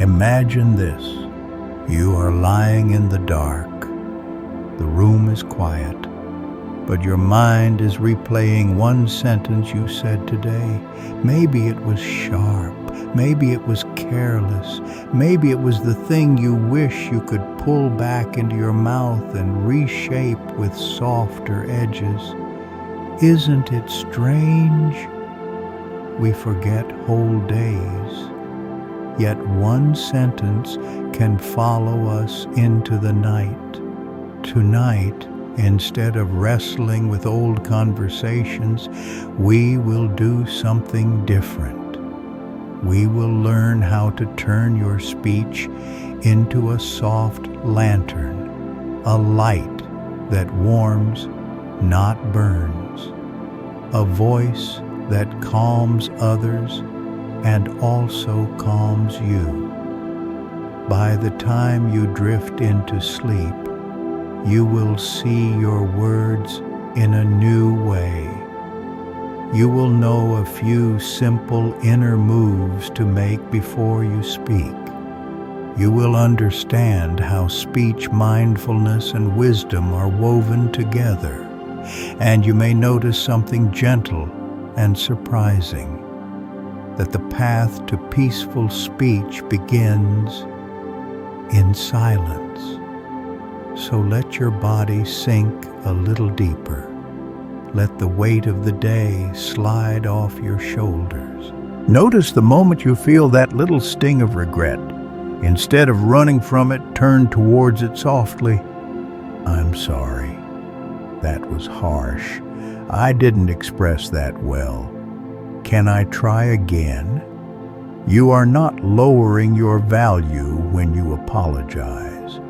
Imagine this. You are lying in the dark. The room is quiet, but your mind is replaying one sentence you said today. Maybe it was sharp. Maybe it was careless. Maybe it was the thing you wish you could pull back into your mouth and reshape with softer edges. Isn't it strange? We forget whole days, yet one sentence can follow us into the night. Tonight, instead of wrestling with old conversations, we will do something different. We will learn how to turn your speech into a soft lantern, a light that warms, not burns, a voice that calms others and also calms you. By the time you drift into sleep, you will see your words in a new way. You will know a few simple inner moves to make before you speak. You will understand how speech, mindfulness, and wisdom are woven together, and you may notice something gentle and surprising, that the path to peaceful speech begins in silence. So let your body sink a little deeper. Let the weight of the day slide off your shoulders. Notice the moment you feel that little sting of regret. Instead of running from it, turn towards it softly. I'm sorry. That was harsh. I didn't express that well. Can I try again? You are not lowering your value when you apologize.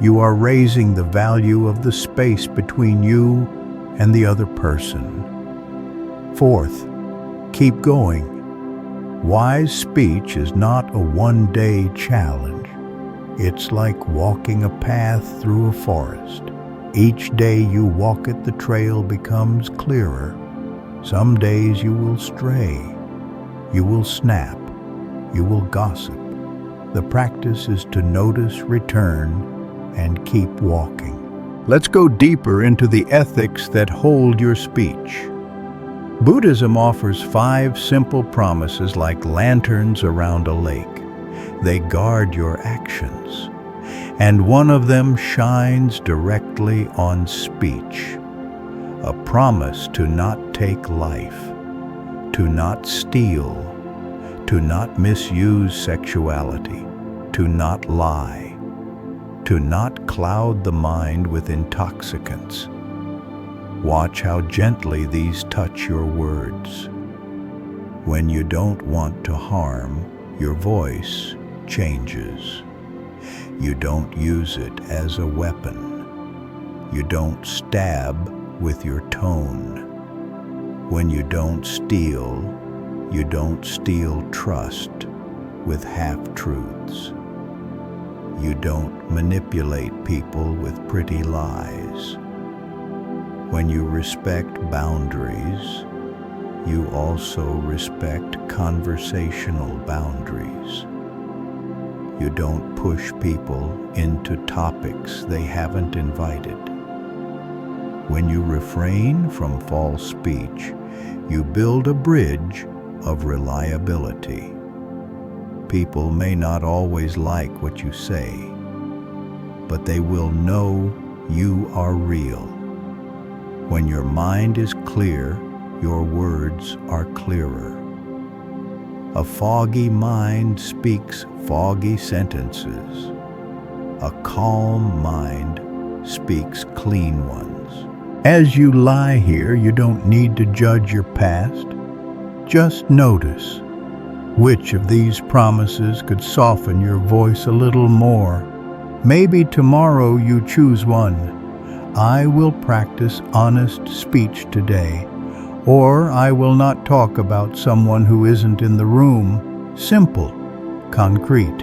You are raising the value of the space between you and the other person. Fourth, keep going. Wise speech is not a one-day challenge. It's like walking a path through a forest. Each day you walk it, the trail becomes clearer. Some days you will stray. You will snap. You will gossip. The practice is to notice, return, and keep walking. Let's go deeper into the ethics that hold your speech. Buddhism offers 5 simple promises like lanterns around a lake. They guard your actions, and one of them shines directly on speech. A promise to not take life, to not steal, to not misuse sexuality, to not lie, to not cloud the mind with intoxicants. Watch how gently these touch your words. When you don't want to harm, your voice changes. You don't use it as a weapon. You don't stab with your tone. When you don't steal trust with half-truths. You don't manipulate people with pretty lies. When you respect boundaries, you also respect conversational boundaries. You don't push people into topics they haven't invited. When you refrain from false speech, you build a bridge of reliability. People may not always like what you say, but they will know you are real. When your mind is clear, your words are clearer. A foggy mind speaks foggy sentences. A calm mind speaks clean ones. As you lie here, you don't need to judge your past. Just notice which of these promises could soften your voice a little more. Maybe tomorrow you choose one. I will practice honest speech today, or I will not talk about someone who isn't in the room. Simple, concrete,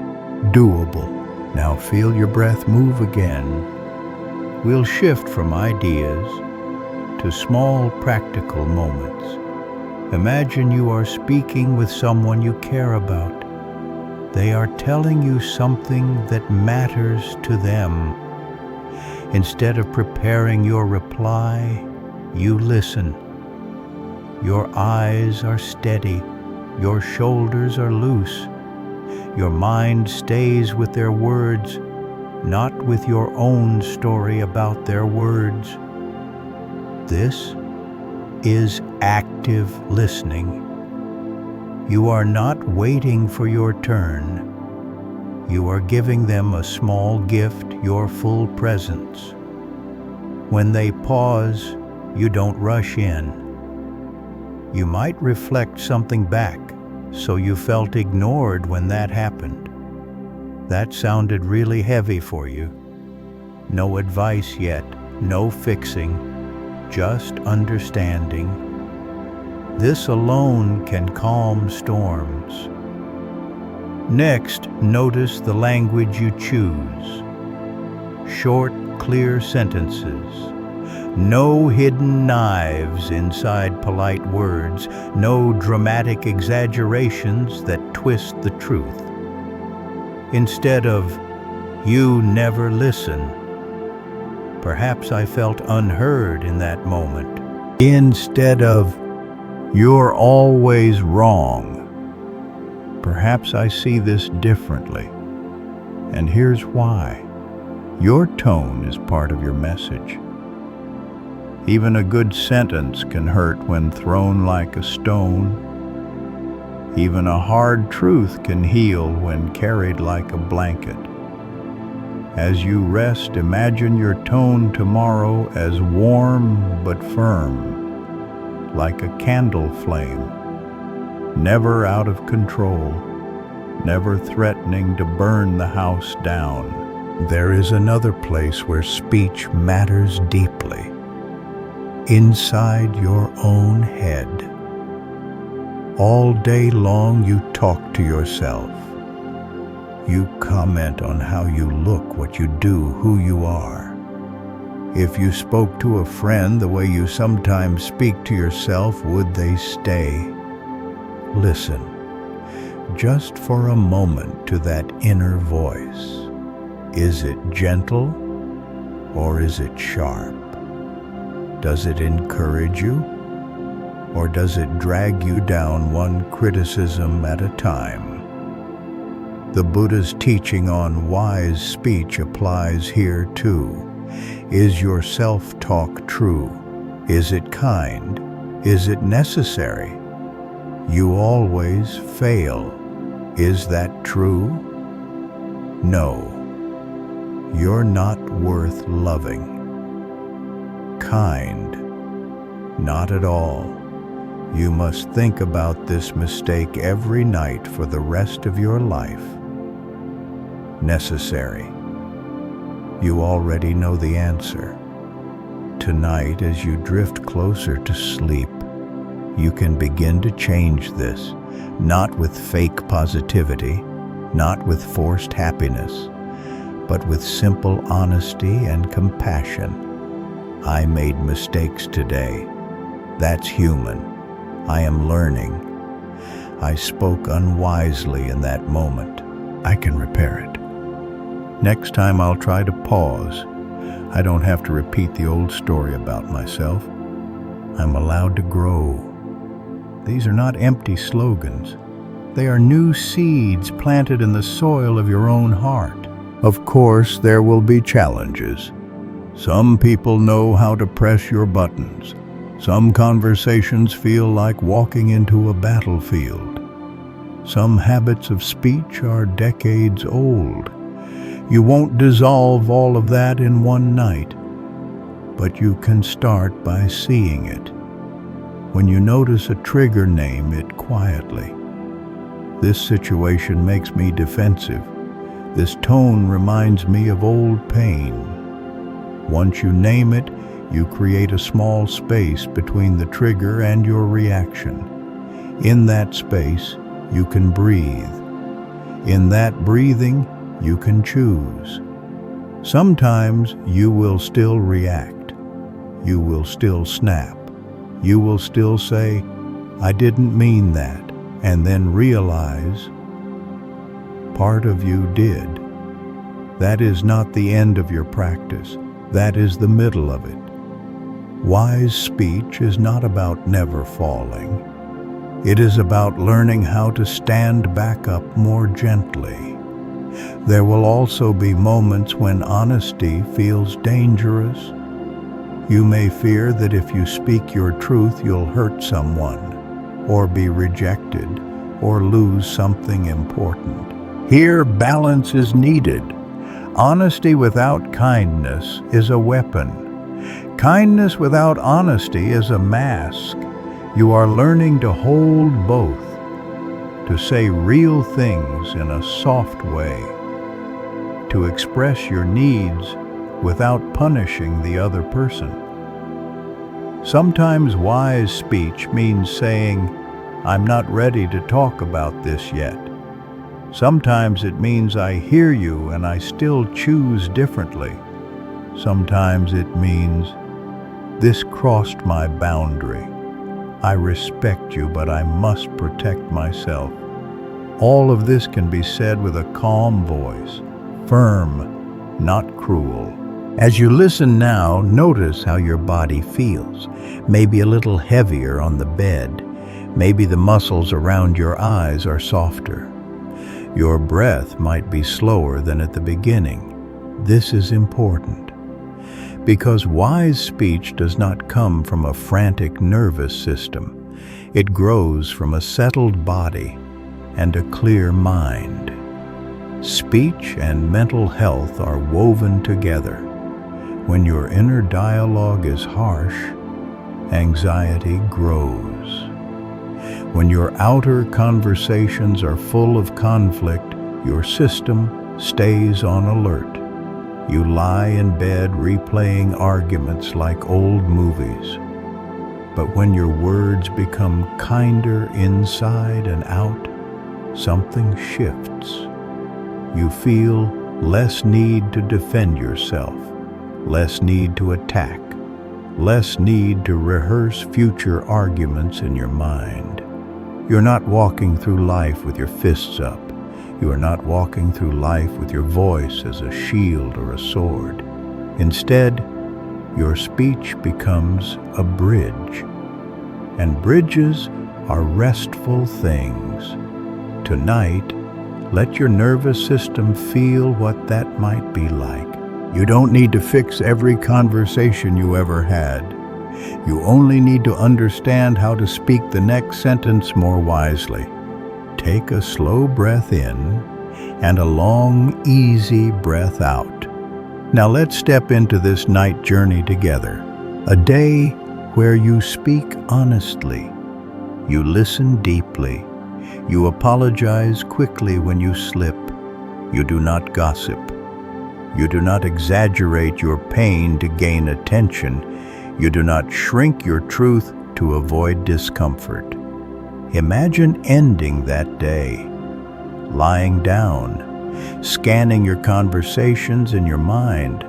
doable. Now feel your breath move again. We'll shift from ideas to small practical moments. Imagine you are speaking with someone you care about. They are telling you something that matters to them. Instead of preparing your reply, you listen. Your eyes are steady. Your shoulders are loose. Your mind stays with their words, not with your own story about their words. This is active listening. You are not waiting for your turn. You are giving them a small gift, your full presence. When they pause, you don't rush in. You might reflect something back, so you felt ignored when that happened. That sounded really heavy for you. No advice yet, no fixing, just understanding. This alone can calm storms. Next, notice the language you choose. Short, clear sentences. No hidden knives inside polite words. No dramatic exaggerations that twist the truth. Instead of, "You never listen," perhaps I felt unheard in that moment. Instead of, "You're always wrong," perhaps I see this differently. And here's why. Your tone is part of your message. Even a good sentence can hurt when thrown like a stone. Even a hard truth can heal when carried like a blanket. As you rest, imagine your tone tomorrow as warm but firm, like a candle flame, never out of control, never threatening to burn the house down. There is another place where speech matters deeply. Inside your own head. All day long you talk to yourself. You comment on how you look, what you do, who you are. If you spoke to a friend the way you sometimes speak to yourself, would they stay? Listen, just for a moment, to that inner voice. Is it gentle or is it sharp? Does it encourage you, or does it drag you down one criticism at a time? The Buddha's teaching on wise speech applies here too. Is your self-talk true? Is it kind? Is it necessary? You always fail. Is that true? No. You're not worth loving. Kind? Not at all. You must think about this mistake every night for the rest of your life. Necessary? You already know the answer. Tonight, as you drift closer to sleep, you can begin to change this, not with fake positivity, not with forced happiness, but with simple honesty and compassion. I made mistakes today. That's human. I am learning. I spoke unwisely in that moment. I can repair it. Next time I'll try to pause. I don't have to repeat the old story about myself. I'm allowed to grow. These are not empty slogans. They are new seeds planted in the soil of your own heart. Of course, there will be challenges. Some people know how to press your buttons. Some conversations feel like walking into a battlefield. Some habits of speech are decades old. You won't dissolve all of that in one night, but you can start by seeing it. When you notice a trigger, name it quietly. This situation makes me defensive. This tone reminds me of old pain. Once you name it, you create a small space between the trigger and your reaction. In that space, you can breathe. In that breathing, you can choose. Sometimes you will still react. You will still snap. You will still say, "I didn't mean that," and then realize, Part of you did. That is not the end of your practice. That is the middle of it. Wise speech is not about never falling. It is about learning how to stand back up more gently. There will also be moments when honesty feels dangerous. You may fear that if you speak your truth, you'll hurt someone, or be rejected, or lose something important. Here, balance is needed. Honesty without kindness is a weapon. Kindness without honesty is a mask. You are learning to hold both, to say real things in a soft way, to express your needs without punishing the other person. Sometimes wise speech means saying, "I'm not ready to talk about this yet." Sometimes it means I hear you and I still choose differently. Sometimes it means, "This crossed my boundary. I respect you, but I must protect myself." All of this can be said with a calm voice, firm, not cruel. As you listen now, notice how your body feels. Maybe a little heavier on the bed. Maybe the muscles around your eyes are softer. Your breath might be slower than at the beginning. This is important, because wise speech does not come from a frantic nervous system. It grows from a settled body and a clear mind. Speech and mental health are woven together. When your inner dialogue is harsh, anxiety grows. When your outer conversations are full of conflict, your system stays on alert. You lie in bed replaying arguments like old movies. But when your words become kinder inside and out, something shifts. You feel less need to defend yourself, less need to attack, less need to rehearse future arguments in your mind. You're not walking through life with your fists up. You are not walking through life with your voice as a shield or a sword. Instead, your speech becomes a bridge. And bridges are restful things. Tonight, let your nervous system feel what that might be like. You don't need to fix every conversation you ever had. You only need to understand how to speak the next sentence more wisely. Take a slow breath in and a long, easy breath out. Now let's step into this night journey together. A day where you speak honestly. You listen deeply. You apologize quickly when you slip. You do not gossip. You do not exaggerate your pain to gain attention. You do not shrink your truth to avoid discomfort. Imagine ending that day, lying down, scanning your conversations in your mind,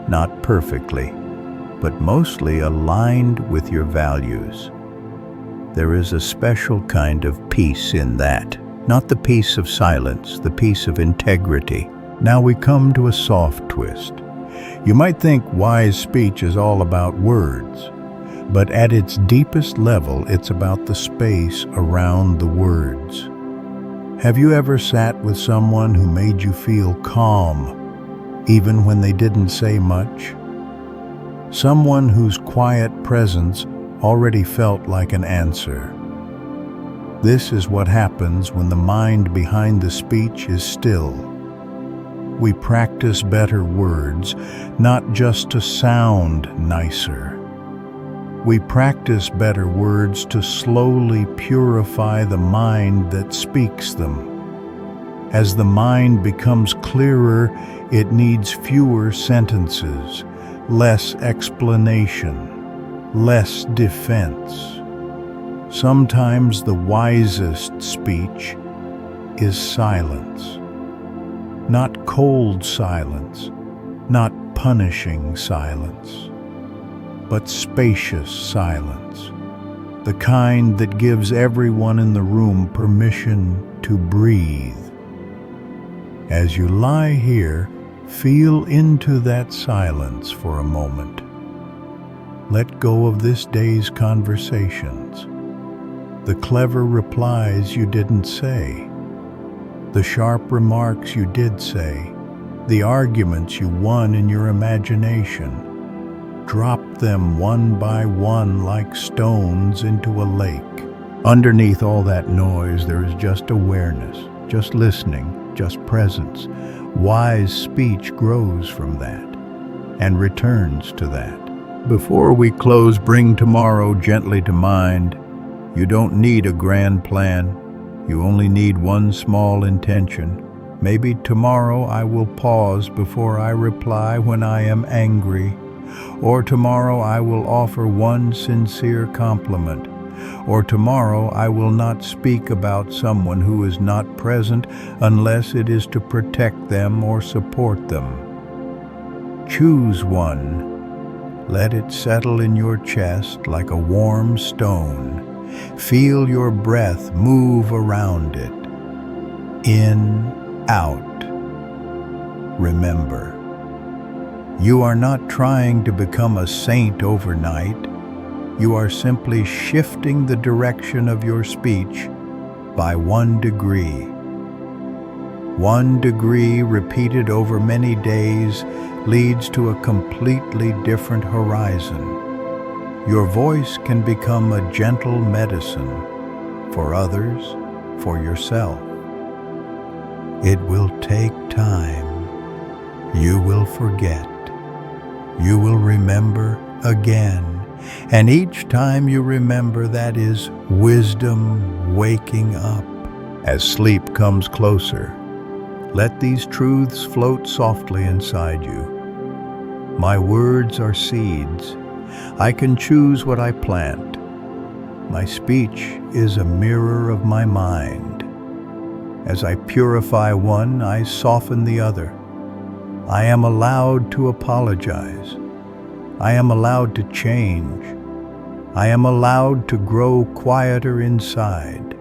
not perfectly, but mostly aligned with your values. There is a special kind of peace in that, not the peace of silence, the peace of integrity. Now we come to a soft twist. You might think wise speech is all about words, but at its deepest level, it's about the space around the words. Have you ever sat with someone who made you feel calm, even when they didn't say much? Someone whose quiet presence already felt like an answer. This is what happens when the mind behind the speech is still. We practice better words, not just to sound nicer. We practice better words to slowly purify the mind that speaks them. As the mind becomes clearer, it needs fewer sentences, less explanation, less defense. Sometimes the wisest speech is silence. Not cold silence, not punishing silence, but spacious silence, the kind that gives everyone in the room permission to breathe. As you lie here, feel into that silence for a moment. Let go of this day's conversations, the clever replies you didn't say, the sharp remarks you did say, the arguments you won in your imagination. Drop them one by one like stones into a lake. Underneath all that noise, there is just awareness, just listening, just presence. Wise speech grows from that and returns to that. Before we close, bring tomorrow gently to mind. You don't need a grand plan. You only need one small intention. Maybe tomorrow I will pause before I reply when I am angry. Or tomorrow I will offer one sincere compliment. Or tomorrow I will not speak about someone who is not present unless it is to protect them or support them. Choose one. Let it settle in your chest like a warm stone. Feel your breath move around it. In, out. Remember, you are not trying to become a saint overnight. You are simply shifting the direction of your speech by 1 degree. 1 degree repeated over many days leads to a completely different horizon. Your voice can become a gentle medicine for others, for yourself. It will take time. You will forget. You will remember again. And each time you remember, that is wisdom waking up. As sleep comes closer, let these truths float softly inside you. My words are seeds. I can choose what I plant. My speech is a mirror of my mind. As I purify one, I soften the other. I am allowed to apologize. I am allowed to change. I am allowed to grow quieter inside.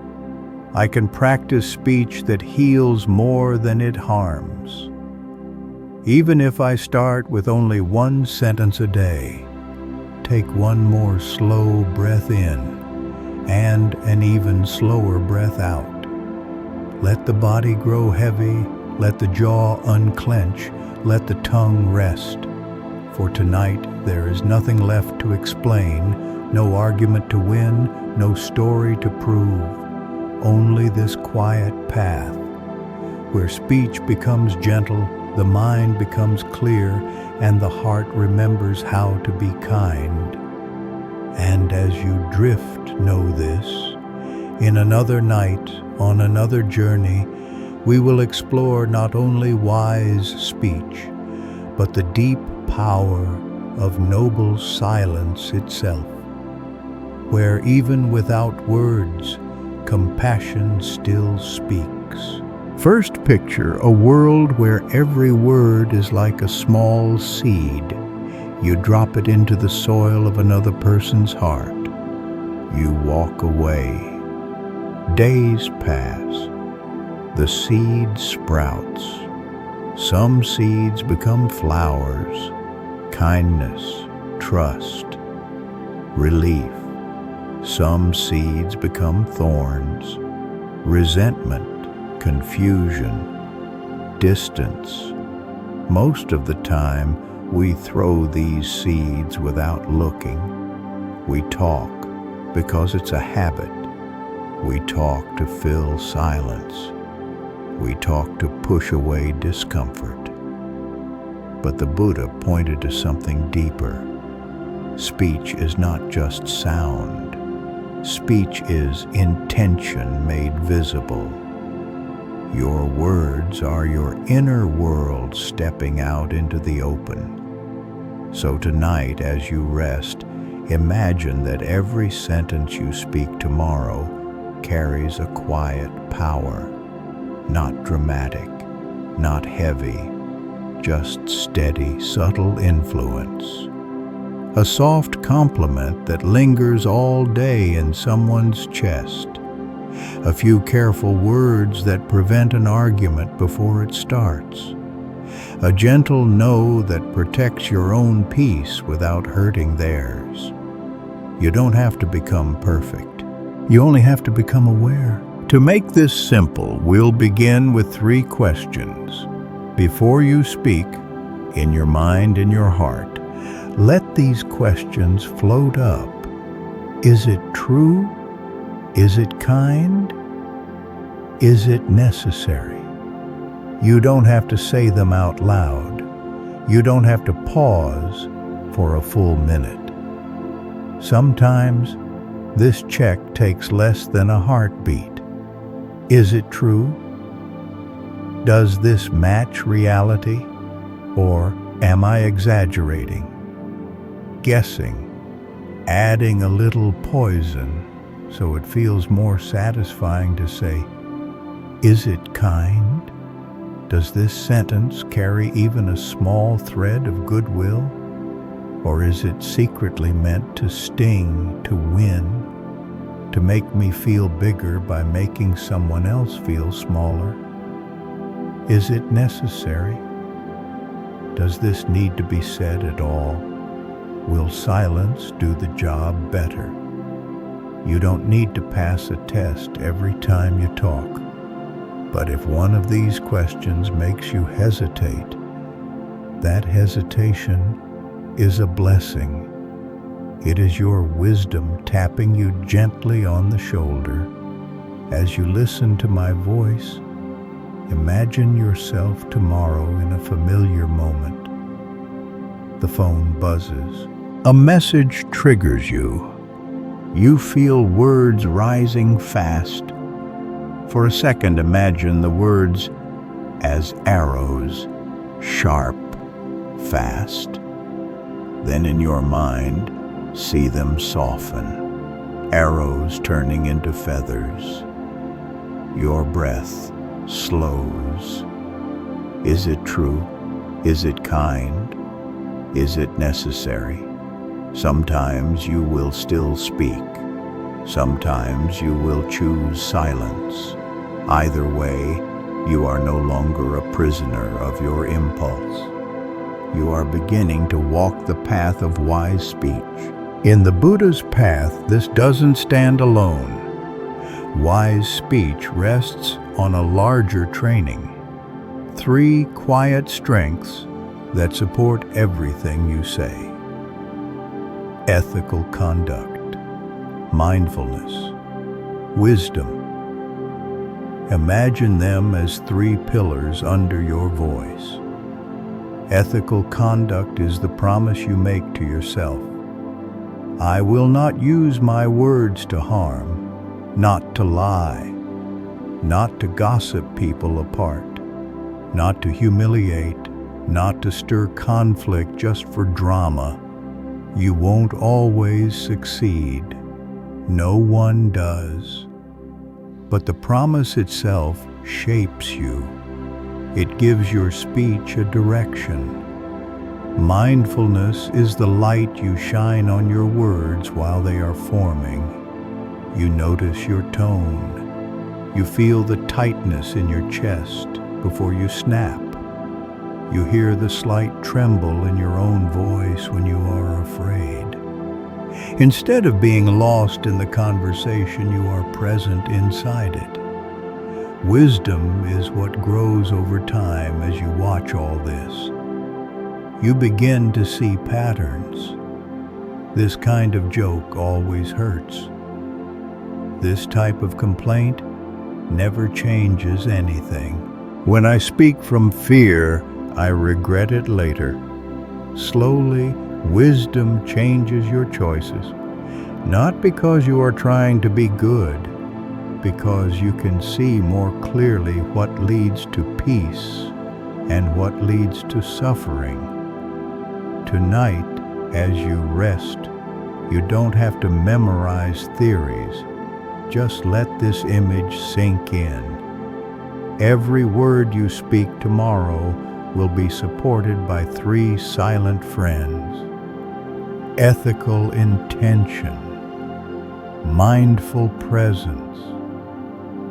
I can practice speech that heals more than it harms. Even if I start with only one sentence a day, take one more slow breath in and an even slower breath out. Let the body grow heavy, let the jaw unclench, let the tongue rest. For tonight there is nothing left to explain, no argument to win, no story to prove, only this quiet path where speech becomes gentle, the mind becomes clear, and the heart remembers how to be kind. And as you drift, know this, in another night, on another journey, we will explore not only wise speech, but the deep power of noble silence itself, where even without words, compassion still speaks. First, picture a world where every word is like a small seed. You drop it into the soil of another person's heart. You walk away. Days pass. The seed sprouts. Some seeds become flowers, kindness, trust, relief. Some seeds become thorns, resentment, confusion, distance. Most of the time, we throw these seeds without looking. We talk because it's a habit. We talk to fill silence. We talk to push away discomfort. But the Buddha pointed to something deeper. Speech is not just sound. Speech is intention made visible. Your words are your inner world stepping out into the open. So tonight, as you rest, imagine that every sentence you speak tomorrow carries a quiet power, not dramatic, not heavy, just steady, subtle influence. A soft compliment that lingers all day in someone's chest. A few careful words that prevent an argument before it starts. A gentle no that protects your own peace without hurting theirs. You don't have to become perfect. You only have to become aware. To make this simple, we'll begin with 3 questions. Before you speak, in your mind and your heart, let these questions float up. Is it true? Is it kind? Is it necessary? You don't have to say them out loud. You don't have to pause for a full minute. Sometimes, this check takes less than a heartbeat. Is it true? Does this match reality? Or am I exaggerating? Guessing, adding a little poison so it feels more satisfying to say, is it kind? Does this sentence carry even a small thread of goodwill? Or is it secretly meant to sting, to win, to make me feel bigger by making someone else feel smaller? Is it necessary? Does this need to be said at all? Will silence do the job better? You don't need to pass a test every time you talk. But if one of these questions makes you hesitate, that hesitation is a blessing. It is your wisdom tapping you gently on the shoulder. As you listen to my voice, imagine yourself tomorrow in a familiar moment. The phone buzzes. A message triggers you. You feel words rising fast. For a second, imagine the words as arrows, sharp, fast. Then in your mind, see them soften, arrows turning into feathers. Your breath slows. Is it true? Is it kind? Is it necessary? Sometimes you will still speak. Sometimes you will choose silence. Either way, you are no longer a prisoner of your impulse. You are beginning to walk the path of wise speech. In the Buddha's path, this doesn't stand alone. Wise speech rests on a larger training. 3 quiet strengths that support everything you say. Ethical conduct, mindfulness, wisdom. Imagine them as 3 pillars under your voice. Ethical conduct is the promise you make to yourself. I will not use my words to harm, not to lie, not to gossip people apart, not to humiliate, not to stir conflict just for drama. You won't always succeed. No one does. But the promise itself shapes you. It gives your speech a direction. Mindfulness is the light you shine on your words while they are forming. You notice your tone. You feel the tightness in your chest before you snap. You hear the slight tremble in your own voice when you are afraid. Instead of being lost in the conversation, you are present inside it. Wisdom is what grows over time as you watch all this. You begin to see patterns. This kind of joke always hurts. This type of complaint never changes anything. When I speak from fear, I regret it later. Slowly, wisdom changes your choices. Not because you are trying to be good, because you can see more clearly what leads to peace and what leads to suffering. Tonight, as you rest, you don't have to memorize theories. Just let this image sink in. Every word you speak tomorrow will be supported by 3 silent friends. Ethical intention, mindful presence,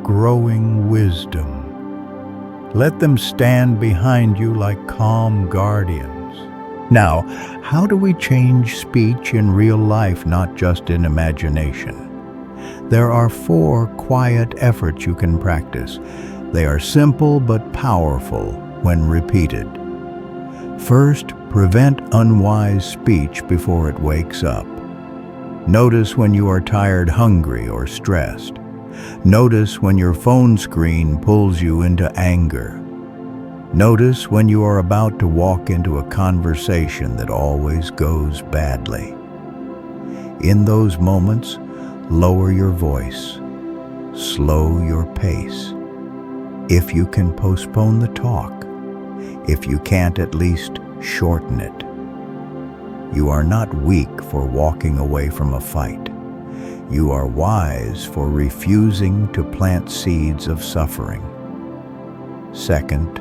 growing wisdom. Let them stand behind you like calm guardians. Now, how do we change speech in real life, not just in imagination? There are 4 quiet efforts you can practice. They are simple but powerful when repeated. First, prevent unwise speech before it wakes up. Notice when you are tired, hungry, or stressed. Notice when your phone screen pulls you into anger. Notice when you are about to walk into a conversation that always goes badly. In those moments, lower your voice. Slow your pace. If you can, postpone the talk. If you can't, at least shorten it. You are not weak for walking away from a fight. You are wise for refusing to plant seeds of suffering. Second,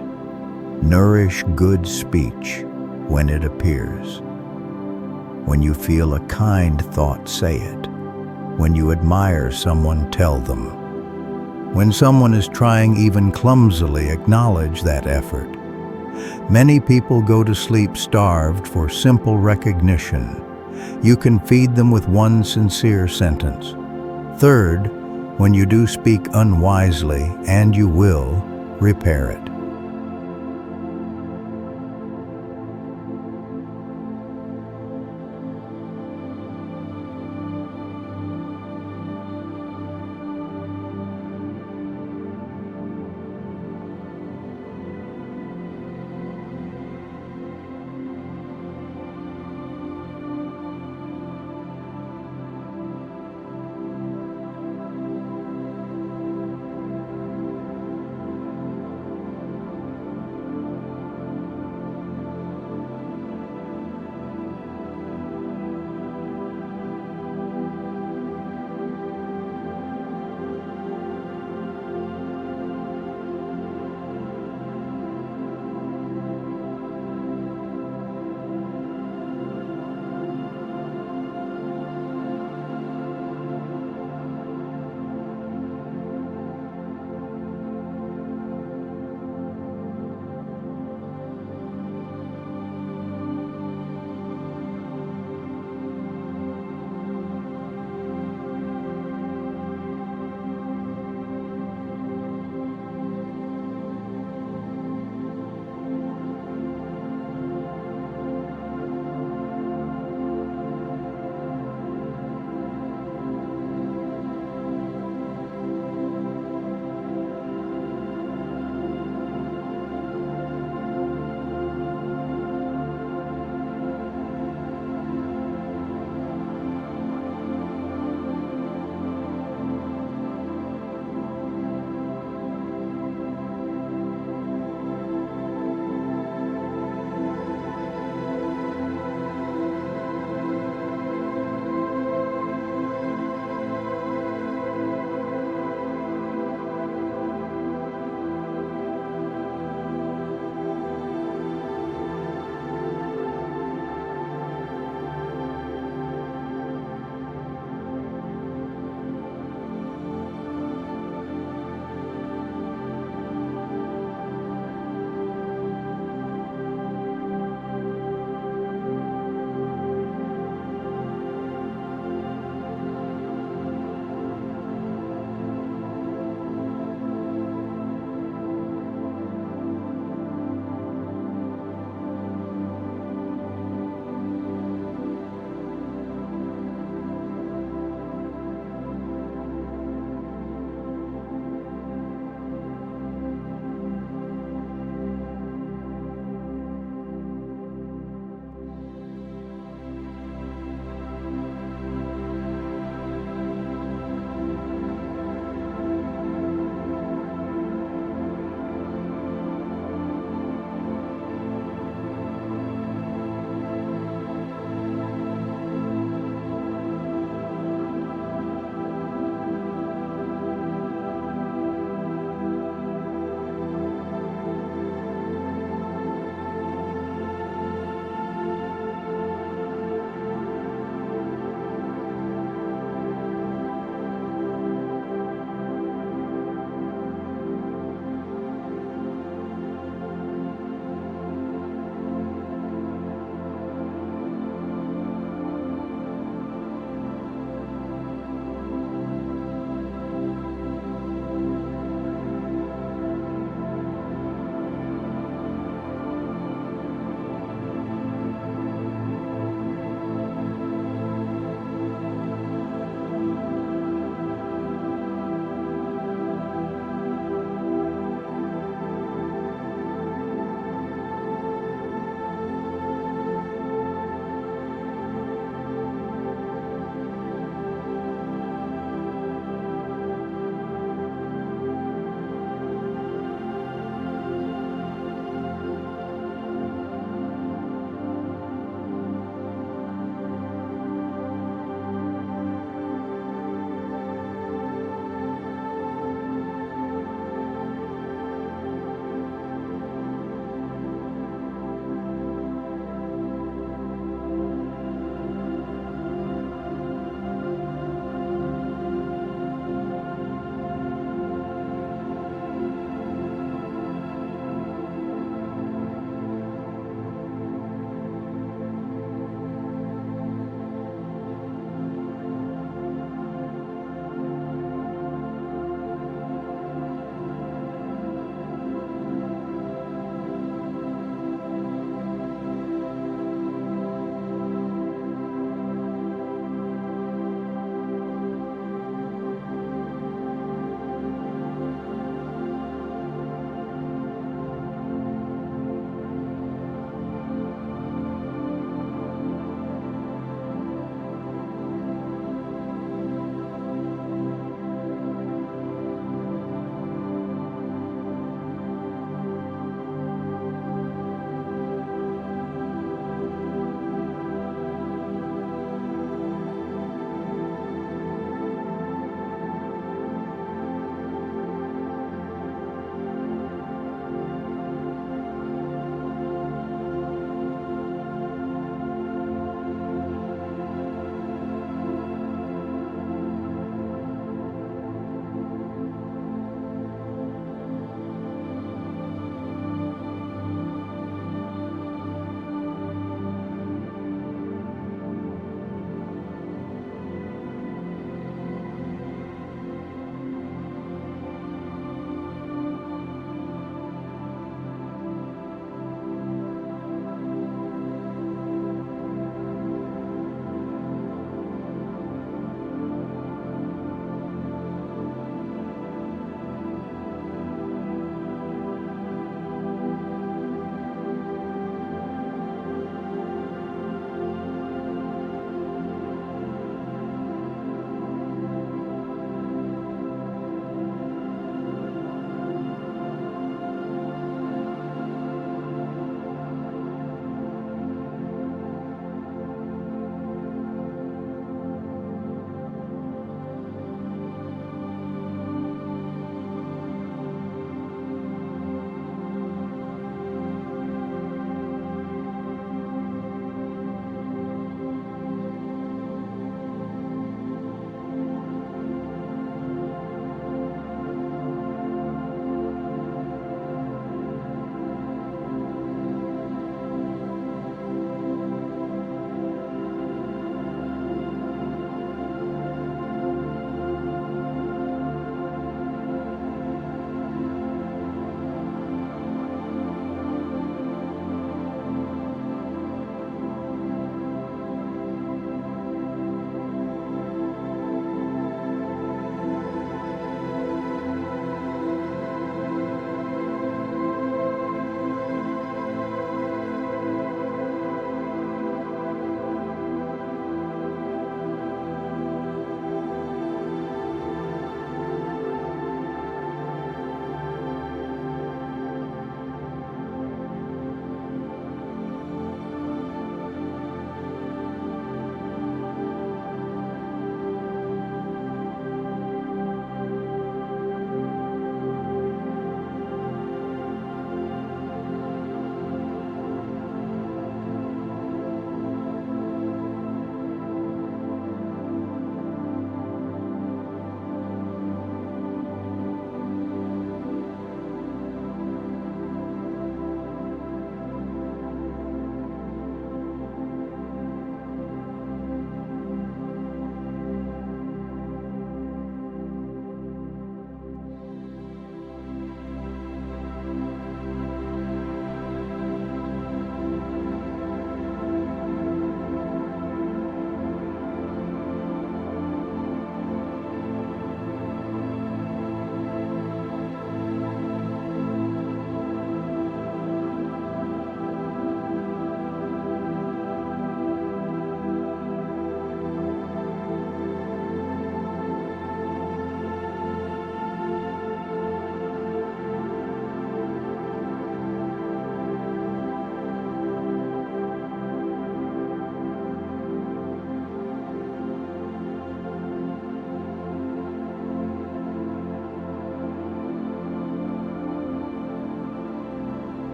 nourish good speech when it appears. When you feel a kind thought, say it. When you admire someone, tell them. When someone is trying even clumsily, acknowledge that effort. Many people go to sleep starved for simple recognition. You can feed them with one sincere sentence. Third, when you do speak unwisely, and you will, repair it.